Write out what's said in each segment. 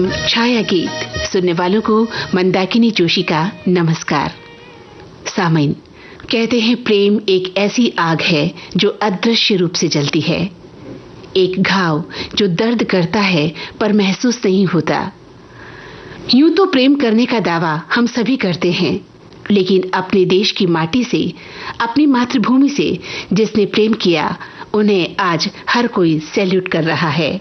कार्यक्रम छाया गीत सुनने वालों को मंदाकिनी जोशी का नमस्कार। सामीन, कहते हैं प्रेम एक ऐसी आग है जो अदृश्य रूप से जलती है, एक घाव जो दर्द करता है पर महसूस नहीं होता। यूं तो प्रेम करने का दावा हम सभी करते हैं, लेकिन अपने देश की माटी से, अपनी मातृभूमि से जिसने प्रेम किया, उन्हें आज हर कोई सैल्यूट कर रहा है।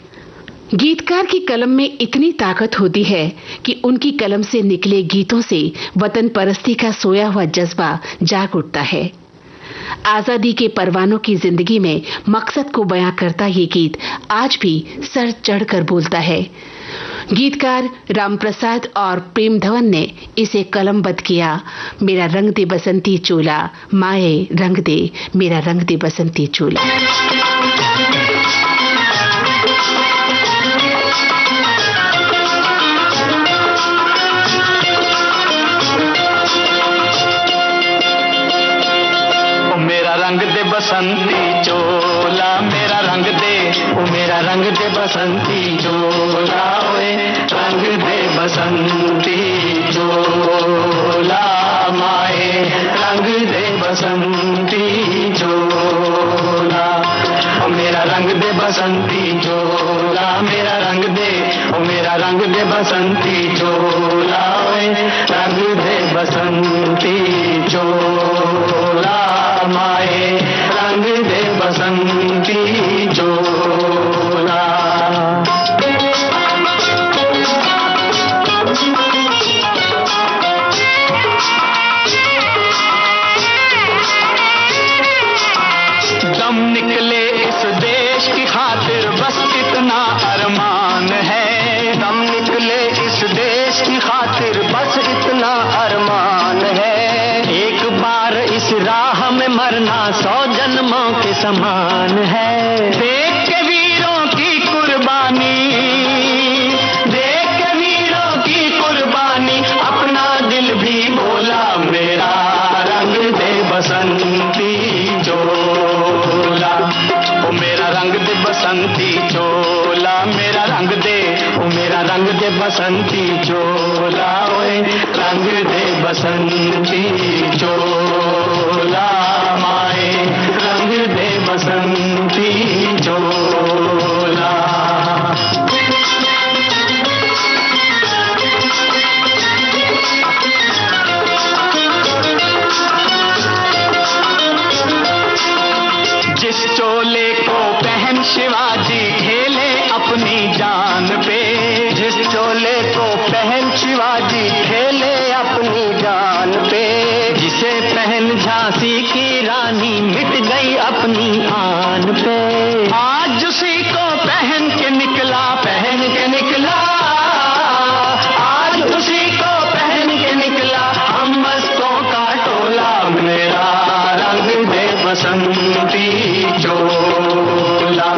गीतकार की कलम में इतनी ताकत होती है कि उनकी कलम से निकले गीतों से वतन परस्ती का सोया हुआ जज्बा जाग उठता है। आजादी के परवानों की जिंदगी में मकसद को बयां करता ये गीत आज भी सर चढ़कर बोलता है। गीतकार रामप्रसाद और प्रेम धवन ने इसे कलमबद्ध किया। मेरा रंग दे बसंती चोला, माए रंग दे, मेरा रंग दे बसंती चोला। रंग दे बसंती चोला, मेरा रंग दे, ओ मेरा रंग दे बसंती चोला, ओए रंग दे बसंती चोला, माए रंग दे बसंती चोला, ओ मेरा रंग दे बसंती चोला, मेरा रंग दे, ओ मेरा रंग दे बसंती चोला, ओए रंग दे बसंती चोला, माए रंग दे बसंती चोला। दम निकले इस देश की खातिर बस इतना अरमान है, दम निकले इस देश की खातिर बस इतना अरमान है। एक बार इस राह में मरना 100 जन्मों के समान है। देख के वीरों की कुर्बानी, देख के वीरों की कुर्बानी, अपना दिल भी बोला, मेरा रंग दे बसंती चोला, ओ मेरा रंग दे बसंती चोला, मेरा रंग दे, ओ मेरा रंग दे बसंती चोला, ओए रंग दे बसंती चोला, माए रंग दे बसंती चोला। जिस चोले को पहन शिवाजी खेले अपनी जान पे, जिस चोले को पहन शिवाजी खेले अपनी जान पे, जिसे पहन झांसी की रानी मिट गई अपनी आन पे, आज उसी को पहन के निकला, पहन के निकला, आज उसी को पहन के निकला हम मस्तों का टोला, मेरा रंग दे बसंती चोला,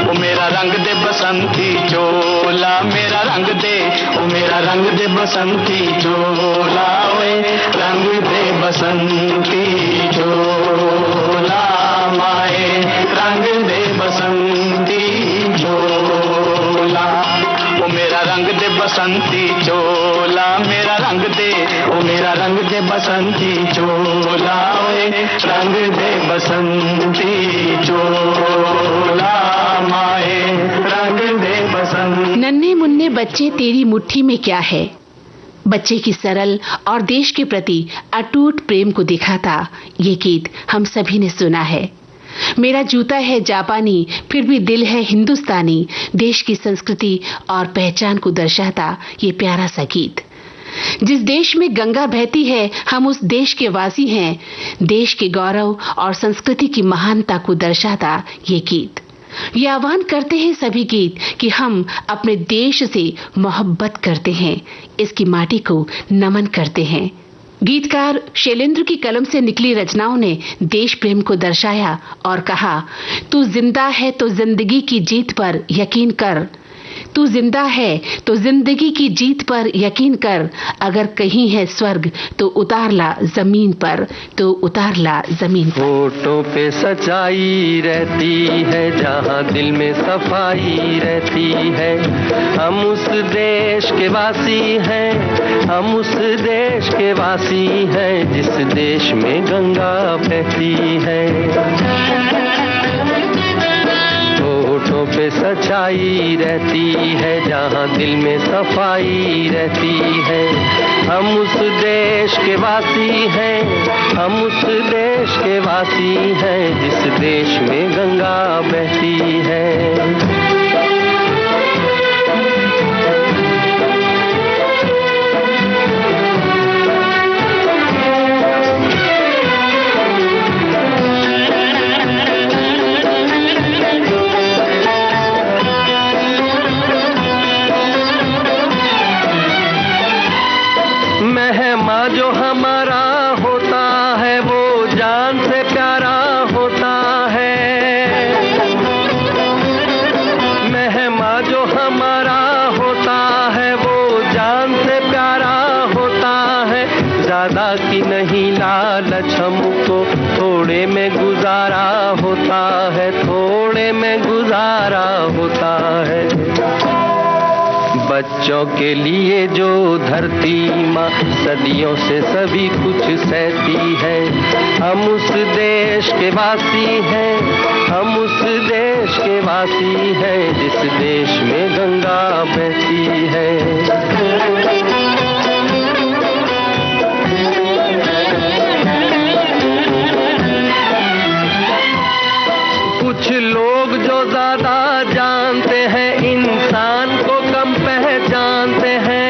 ओ मेरा रंग दे बसंती चोला, मेरा रंग दे, ओ मेरा रंग दे बसंती चोला, ओए रंग दे बसंती चोला, माए रंग दे बसंती चोला, ओ मेरा रंग दे बसंती चोला, मेरा रंग दे, ओ मेरा रंग दे बसंती चोला, ओए रंग दे बसंती चोला, माए रंग दे बसंती। नन्हे मुन्ने बच्चे तेरी मुट्ठी में क्या है, बच्चे की सरल और देश के प्रति अटूट प्रेम को दिखाता ये गीत हम सभी ने सुना है। मेरा जूता है जापानी फिर भी दिल है हिंदुस्तानी, देश की संस्कृति और पहचान को दर्शाता ये प्यारा सा गीत। जिस देश में गंगा बहती है हम उस देश के वासी हैं, देश के गौरव और संस्कृति की महानता को दर्शाता ये गीत। ये आह्वान करते हैं सभी गीत कि हम अपने देश से मोहब्बत करते हैं, इसकी माटी को नमन करते हैं। गीतकार शैलेंद्र की कलम से निकली रचनाओं ने देश प्रेम को दर्शाया और कहा, तू जिंदा है तो जिंदगी की जीत पर यकीन कर, तू जिंदा है तो जिंदगी की जीत पर यकीन कर, अगर कहीं है स्वर्ग तो उतार ला जमीन पर, तो उतार ला जमीन पर। होठों पे सच्चाई रहती है जहाँ दिल में सफाई रहती है, हम उस देश के वासी हैं, हम उस देश के वासी हैं जिस देश में गंगा बहती है। होठों पे सच्चाई रहती है जहाँ दिल में सफाई रहती है, हम उस देश के वासी हैं, हम उस देश के वासी हैं जिस देश में गंगा बहती है। मेहमा जो हमारा होता है वो जान से प्यारा होता है, मेहमा जो हमारा होता है वो जान से प्यारा होता है, ज्यादा की नहीं लालच हमको थोड़े में गुजारा होता है, थोड़े में गुजारा होता है। बच्चों के लिए जो धरती माँ सदियों से सभी कुछ सहती है, हम उस देश के वासी हैं, हम उस देश के वासी हैं जिस देश में गंगा बहती है। कुछ लोग जो ज्यादा जानते हैं इंसान को कम पहचानते हैं,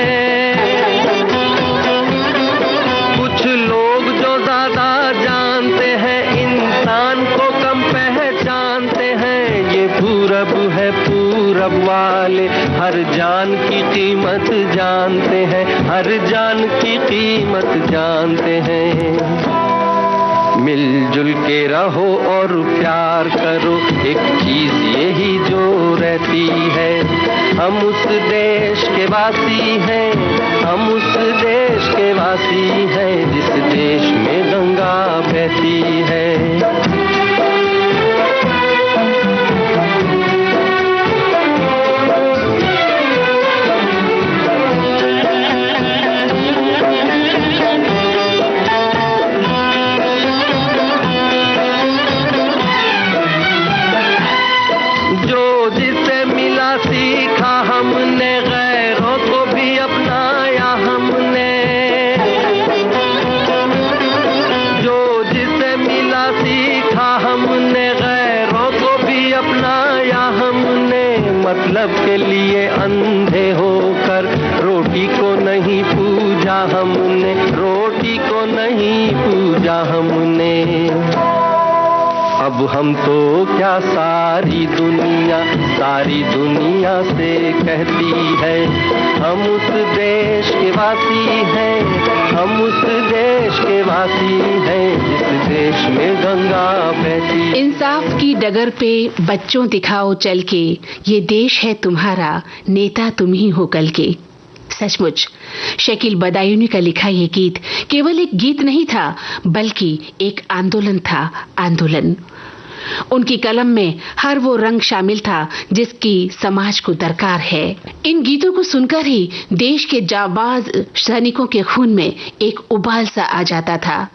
कुछ लोग जो ज्यादा जानते हैं इंसान को कम पहचानते हैं। ये पूरब है पूरब वाले हर जान की कीमत जानते हैं, हर जान की कीमत जानते हैं। मिलजुल के रहो और प्यार करो, एक चीज यही जो रहती है, हम उस देश के वासी हैं, हम उस देश के वासी हैं जिस देश में गंगा बहती है। सीखा हमने गैरों को भी अपनाया हमने, जो जिसे मिला सीखा हमने गैरों को भी अपनाया हमने। मतलब के लिए अंधे होकर रोटी को नहीं पूजा हमने, रोटी को नहीं पूजा हमने। अब हम तो क्या सारी दुनिया से कहती है, हम उस देश के वासी हैं, हम उस देश के वासी हैं जिस देश में गंगा बहती। इंसाफ की डगर पे बच्चों दिखाओ चल के, ये देश है तुम्हारा, नेता तुम ही हो कल के। सचमुच शकील बदायूनी का लिखा ये गीत केवल एक गीत नहीं था बल्कि एक आंदोलन था, आंदोलन। उनकी कलम में हर वो रंग शामिल था जिसकी समाज को दरकार है। इन गीतों को सुनकर ही देश के जाबाज सैनिकों के खून में एक उबाल सा आ जाता था।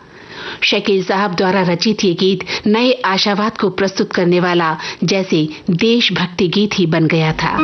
शकील साहब द्वारा रचित ये गीत नए आशावाद को प्रस्तुत करने वाला जैसे देशभक्ति गीत ही बन गया था।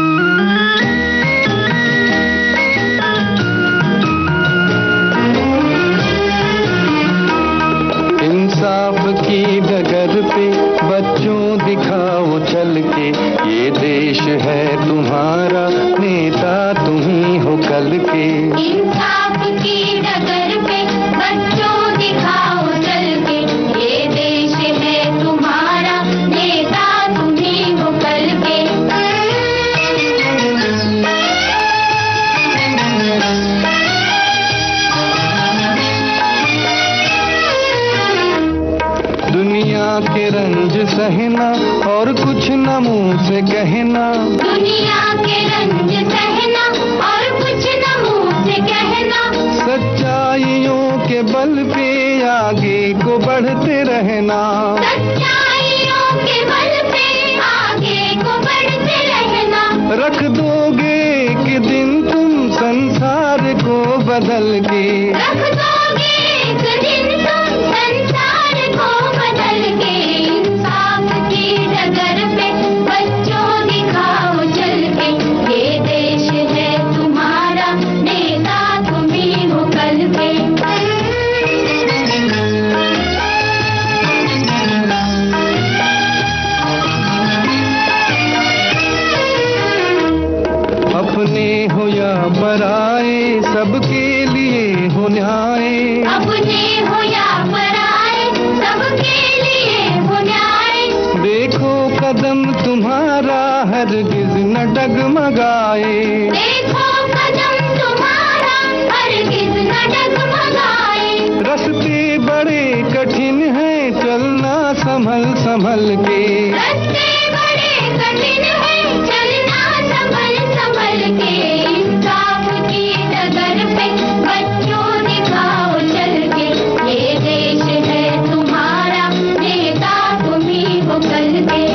इंसाफ की डगर पे बच्चों दिखाओ चल के, ये देश है तुम्हारा, नेता तुम ही हो कल के। इंसाफ की डगर पे बच्चों दिखाओ चल के, ये देश है तुम्हारा, नेता तुम ही हो कल के। दुनिया के रंज सहना और कुछ न मुंह से कहना, दुनिया के रंज बढ़ते रहना। सच्चाइयों के बल पे आगे को बढ़ते रहना। रख दोगे एक दिन तुम संसार को बदल के। रख दोगे एक दिन तुम संसार को बदल के। इंसाफ की डगर पे बच्चों दिखाओ चल के। ये देश है तुम्हारा, नेता तुम्ही हो कल के। अपने हो या पराए सबके लिए हो न्याय। अपने हो या पराए सबके लिए हो न्याय। देखो कदम तुम्हारा हरगिज न डगमगाए। देखो कदम तुम्हारा हरगिज न डगमगाए। रास्ते बड़े कठिन हैं चलना संभल संभल के। रास्ते बड़े कठिन हैं चलना संभल संभल के। इंसाफ की डगर पे बच्चों दिखाओ चल के। ये देश है तुम्हारा, नेता तुम्ही हो कल के।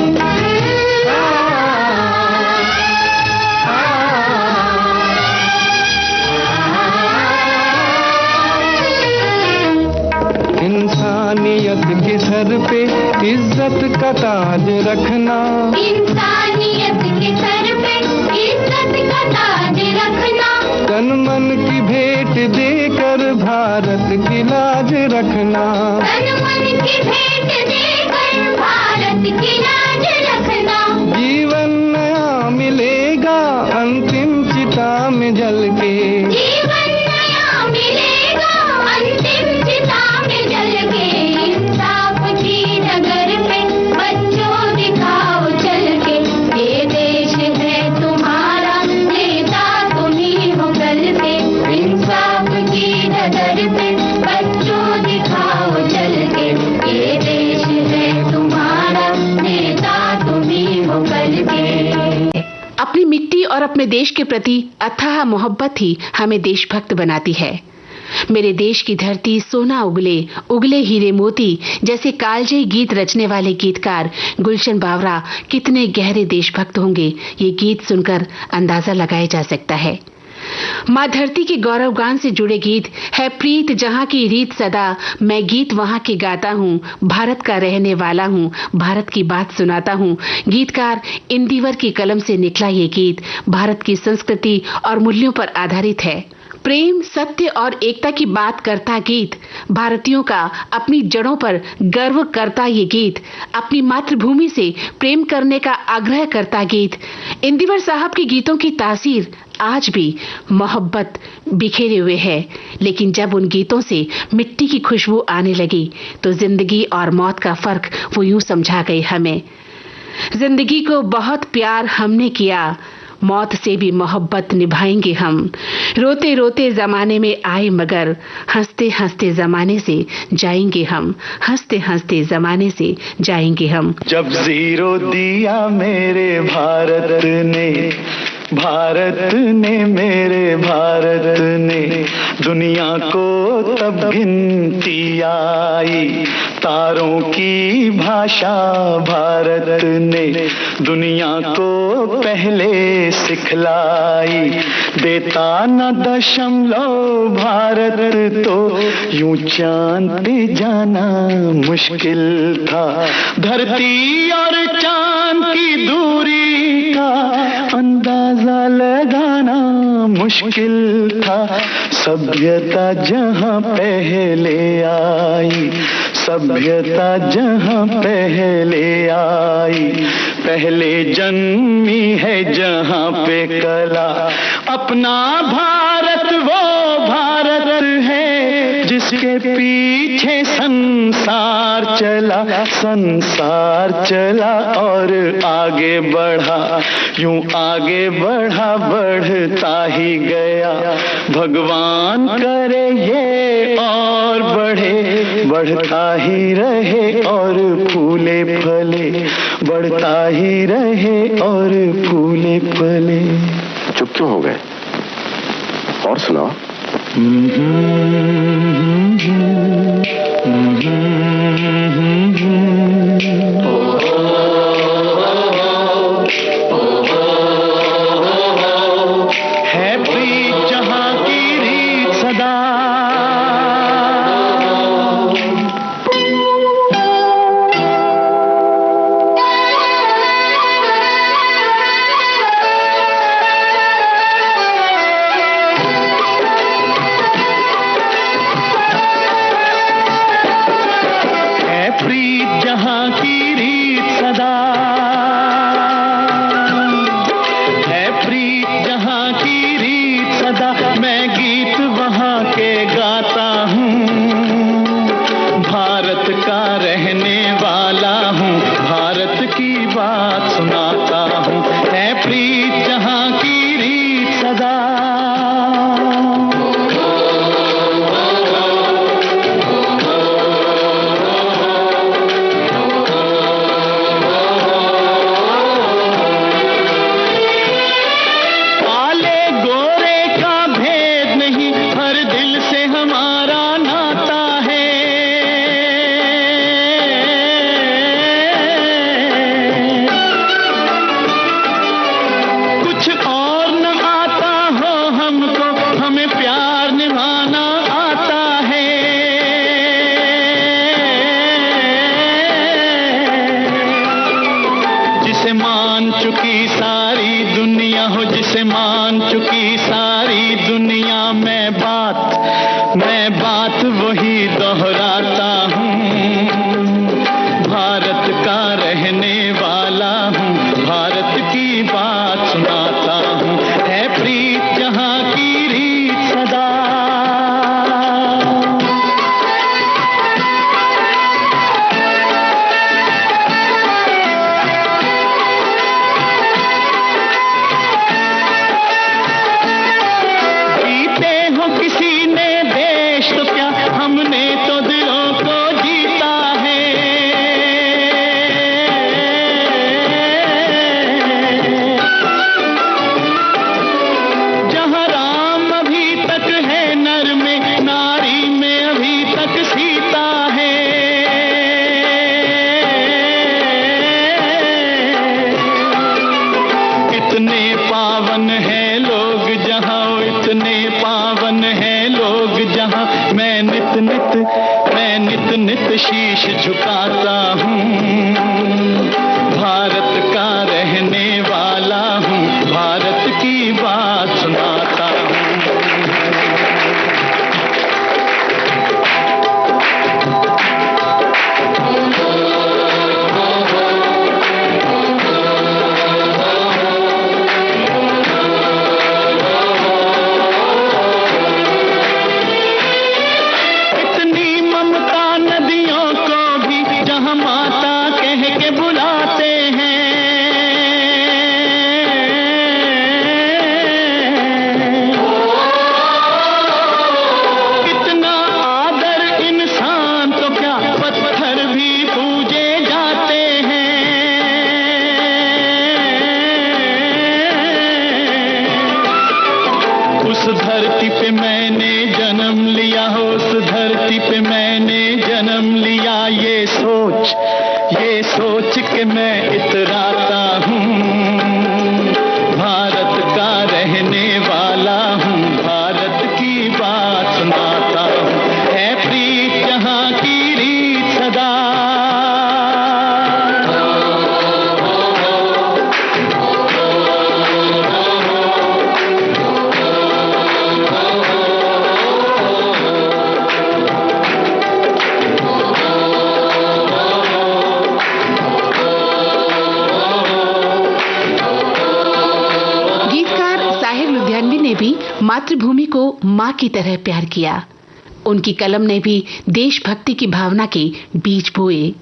इंसानियत के सर पे इज्जत का ताज रखना। इंसानियत के सर पे इज्जत का ताज रखना। तन मन की भेंट देकर भारत की लाज रखना। तन मन की भेंट देकर भारत की लाज रखना। जीवन नया मिलेगा अंतिम चिता में जल के। जीवन नया मिलेगा अंतिम चिता में जल के। इंसाफ की डगर पे बच्चों दिखाओ चल के। ये देश है तुम्हारा, नेता तुम्ही हो कल के। इंसाफ की डगर पे बच्चों दिखाओ चल के। ये देश है तुम्हारा, नेता तुम्ही हो कल के। अपनी मिट्टी और अपने देश के प्रति अथाह मोहब्बत ही हमें देशभक्त बनाती है। मेरे देश की धरती सोना उगले, उगले हीरे मोती जैसे कालजयी गीत रचने वाले गीतकार गुलशन बावरा कितने गहरे देशभक्त होंगे, ये गीत सुनकर अंदाजा लगाया जा सकता है। माँ धरती के गौरवगान से जुड़े गीत है प्रीत जहां की रीत सदा, मैं गीत वहां के गाता हूँ, भारत का रहने वाला हूँ, भारत की बात सुनाता हूँ। गीतकार इंदिवर की कलम से निकला ये गीत भारत की संस्कृति और मूल्यों पर आधारित है। प्रेम, सत्य और एकता की बात करता गीत, भारतीयों का अपनी जड़ों पर गर्व करता ये गीत, अपनी मातृभूमि से प्रेम करने का आग्रह करता गीत। इंदिवर साहब के गीतों की तासीर आज भी मोहब्बत बिखेरे हुए है, लेकिन जब उन गीतों से मिट्टी की खुशबू आने लगी तो जिंदगी और मौत का फर्क वो यूं समझा गए हमें। जिंदगी को बहुत प्यार हमने किया, मौत से भी मोहब्बत निभाएंगे हम। रोते रोते जमाने में आए मगर हंसते हंसते जमाने से जाएंगे हम, हंसते हंसते जमाने से जाएंगे हम। जब जीरो दिया मेरे भारत ने, भारत ने मेरे भारत ने, दुनिया को तब गिनती आई, तारों की भाषा भारत ने दुनिया को पहले सिखलाई। देता न दशमलव भारत तो यूं चांद पे जाना मुश्किल था। धरती और चांद की दूरी का अंदाजा लगाना मुश्किल था। सभ्यता जहां पहले आई, सभ्यता जहां पहले आई, पहले जन्मी है जहां पे कला। अपना भारत वो भारत है जिसके पीछे संसार चला, संसार चला और आगे बढ़ा, यूं आगे बढ़ा बढ़ता ही गया। भगवान करे ये और बढ़े, बढ़ता ही रहे और फूले फले, बढ़ता ही रहे और फूले फले। चुप क्यों हो गए? और सुनाओ। मैं बात वही दोहराता हूँ। भारत का रहने वाला हूँ, भारत की बात सुनाता हूँ। है प्रीत जहाँ की रीत सदा, मैं नित नित शीश झुकाता हूँ। भारत का रहने वाला हूँ, भारत की बात सुनाता हूँ। ये सोच के मैं इतराता हूँ। भारत का रहने वाला हूँ, भारत की बात सुनाता हूँ। है प्रीत जहाँ की रीत सदा, मातृभूमि को मां की तरह प्यार किया। उनकी कलम ने भी देशभक्ति की भावना के बीज बोए।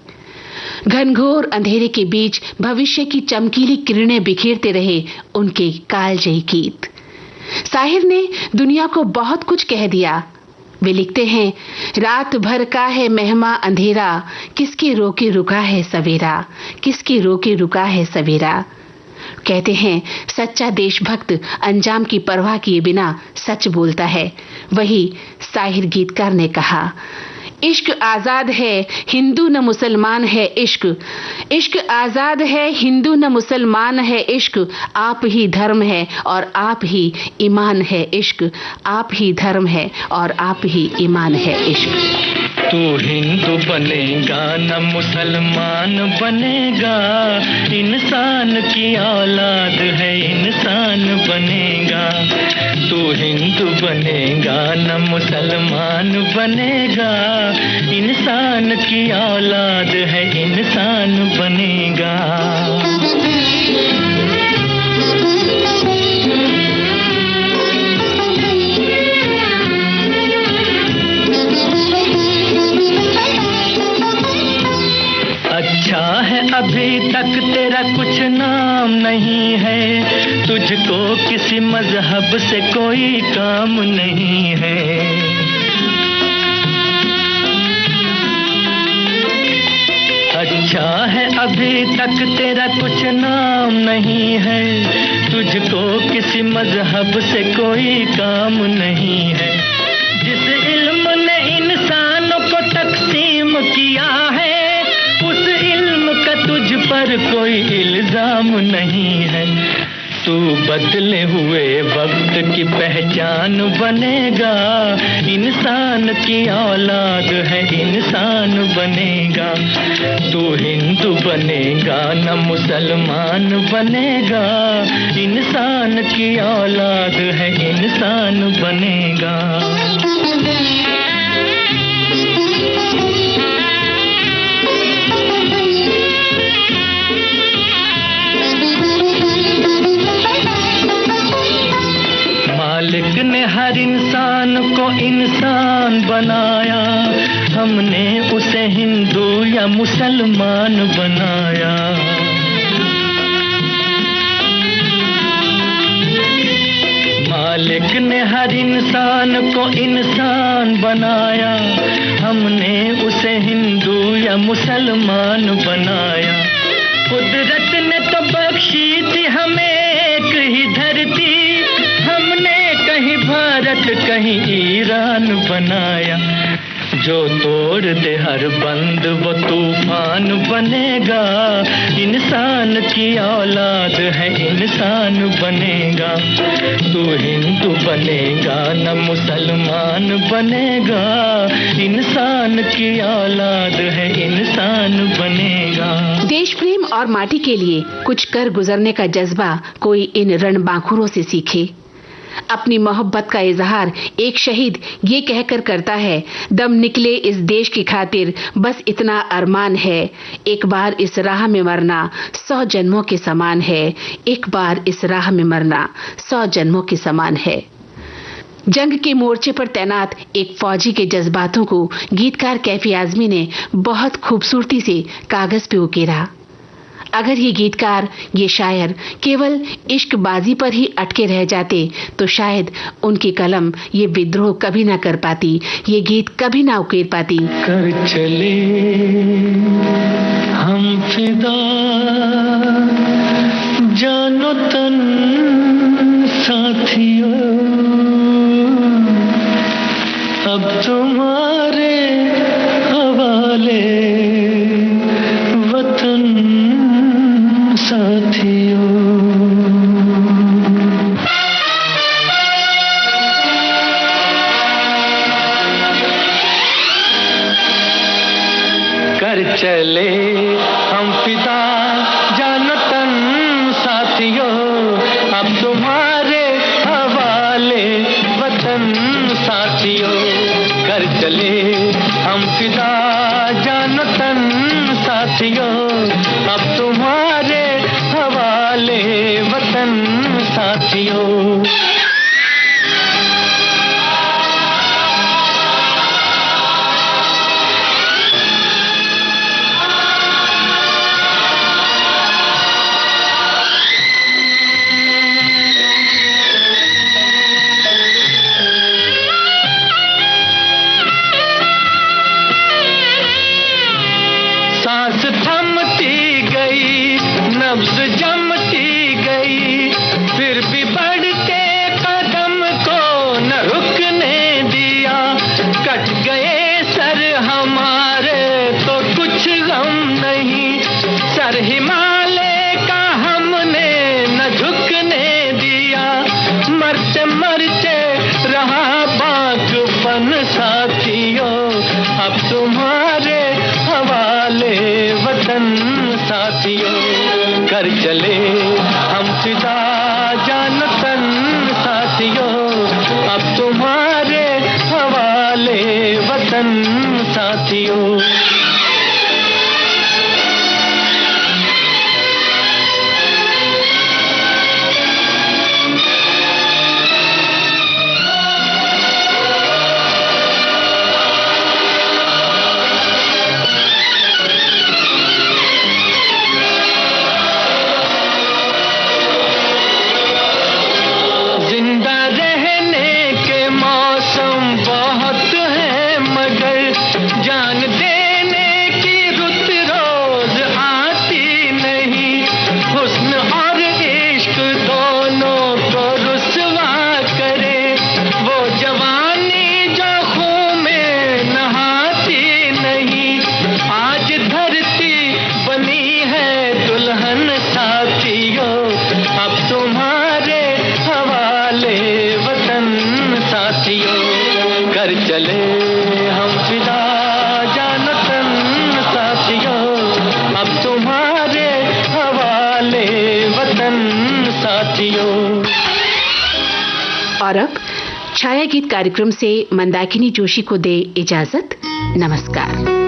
घनघोर अंधेरे के बीच भविष्य की चमकीली किरणें बिखेरते रहे उनके कालजयी गीत। साहिर ने दुनिया को बहुत कुछ कह दिया। वे लिखते हैं, रात भर का है मेहमा अंधेरा, किसके रोके रुका है सवेरा, किसके रोके रुका है सवेरा। कहते हैं, सच्चा देशभक्त अंजाम की परवाह किए बिना सच बोलता है। वही साहिर गीतकार ने कहा, इश्क आजाद है हिंदू न मुसलमान है इश्क, इश्क आजाद है हिंदू न मुसलमान है इश्क, आप ही धर्म है और आप ही ईमान है इश्क, आप ही धर्म है और आप ही ईमान है इश्क। तू हिंदू बनेगा न मुसलमान बनेगा, इंसान की औलाद है इंसान बनेगा। तू हिंदू बनेगा न मुसलमान बनेगा, इंसान की औलाद है इंसान बनेगा। अच्छा है अभी तक तेरा कुछ नाम नहीं है, तुझको किसी मजहब से कोई काम नहीं है। अच्छा है अभी तक तेरा कुछ नाम नहीं है, तुझको किसी मजहब से कोई काम नहीं है। जिस इल्म ने इंसानों को तकसीम किया है, उस इल्म का तुझ पर कोई इल्जाम नहीं है। तू तू बदले हुए वक्त की पहचान बनेगा, इंसान की औलाद है इंसान बनेगा। तू हिंदू बनेगा न मुसलमान बनेगा, इंसान की औलाद है इंसान बनेगा। मालिक ने हर इंसान को इंसान बनाया, हमने उसे हिंदू या मुसलमान बनाया। मालिक ने हर इंसान को इंसान बनाया, हमने उसे हिंदू या मुसलमान बनाया। कुदरत ने तो बख्शी थी हमें एक ही धरती, हमने कहीं भारत कहीं ईरान बनाया। जो तोड़ दे हर बंद वो तूफान बनेगा, इंसान की औलाद है इंसान बनेगा। तू हिंदू बनेगा न मुसलमान बनेगा, इंसान की औलाद है इंसान बनेगा। देश प्रेम और माटी के लिए कुछ कर गुजरने का जज्बा कोई इन रणबांकुरों से सीखे। अपनी मोहब्बत का इजहार एक शहीद ये कहकर करता है, दम निकले इस देश की खातिर बस इतना अरमान है, एक बार इस राह में मरना 100 जन्मों के समान है, एक बार इस राह में मरना 100 जन्मों के समान है। जंग के मोर्चे पर तैनात एक फौजी के जज्बातों को गीतकार कैफी आजमी ने बहुत खूबसूरती से कागज पे उकेरा। अगर ये गीतकार, ये शायर केवल इश्कबाजी पर ही अटके रह जाते तो शायद उनकी कलम ये विद्रोह कभी ना कर पाती, ये गीत कभी ना उकेर पाती। कर चले हम फिदा जानो तन साथियों, अब तुम्हारे हवाले वतन साथियों। कर चले हम फिदा जानो तन साथियों, अब तुम्हारे हवाले वतन साथियों। कर चले हम फिदा जानो तन साथियों, अब तुम्हारे हवाले वतन साथियों। सांस थमती गई, नब्ज जमती गई, फिर भी बढ़ते कदम को न रुकने दिया। कट गए सर हमारे तो कुछ गम नहीं, सर हिमालय का हमने न झुकने दिया। मरते मरते रहा बागपन साथियों, अब तुम्हारे हवाले वतन साथियों। कर चले हम फिदा जानो तन साथियों, अब तुम्हारे हवाले वतन साथियों। जान देने और अब छाया गीत कार्यक्रम से मंदाकिनी जोशी को दे इजाजत। नमस्कार।